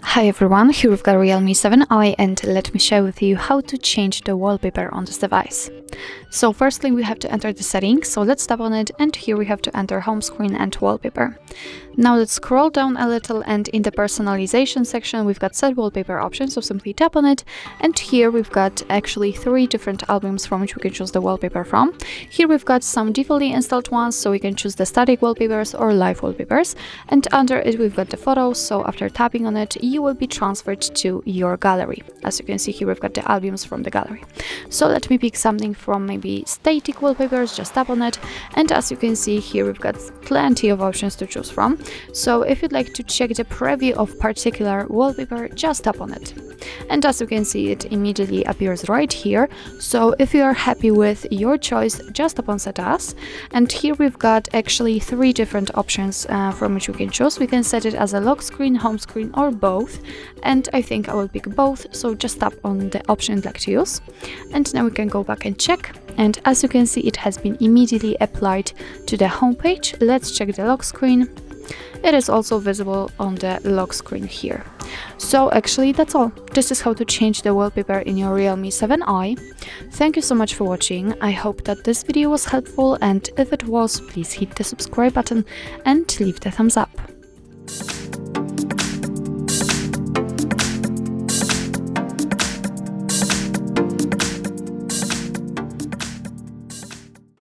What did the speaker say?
Hi everyone, here we've got Realme 7i and let me share with you how to change the wallpaper on this device. So firstly we have to enter the settings, so let's tap on it, and here we have to enter home screen and wallpaper. Now let's scroll down a little, and in the personalization section we've got set wallpaper options, so simply tap on it, and here we've got actually 3 different albums from which we can choose the wallpaper from. Here we've got some defaultly installed ones, so we can choose the static wallpapers or live wallpapers, and under it we've got the photos, so after tapping on it you will be transferred to your gallery. As you can see here we've got the albums from the gallery. So let me pick something from maybe static wallpapers, just tap on it, and as you can see here we've got plenty of options to choose from. So if you'd like to check the preview of particular wallpaper, just tap on it. And as you can see it immediately appears right here. So if you are happy with your choice, just tap on set as, and here we've got actually 3 different options from which we can choose. We can set it as a lock screen, home screen, or both, and I think I will pick both, so just tap on the option you'd like to use. And now we can go back and check, and as you can see it has been immediately applied to the home page. Let's check the lock screen. It is also visible on the lock screen here. So actually that's all. This is how to change the wallpaper in your Realme 7i. Thank you so much for watching. I hope that this video was helpful, and if it was, please hit the subscribe button and leave the thumbs up.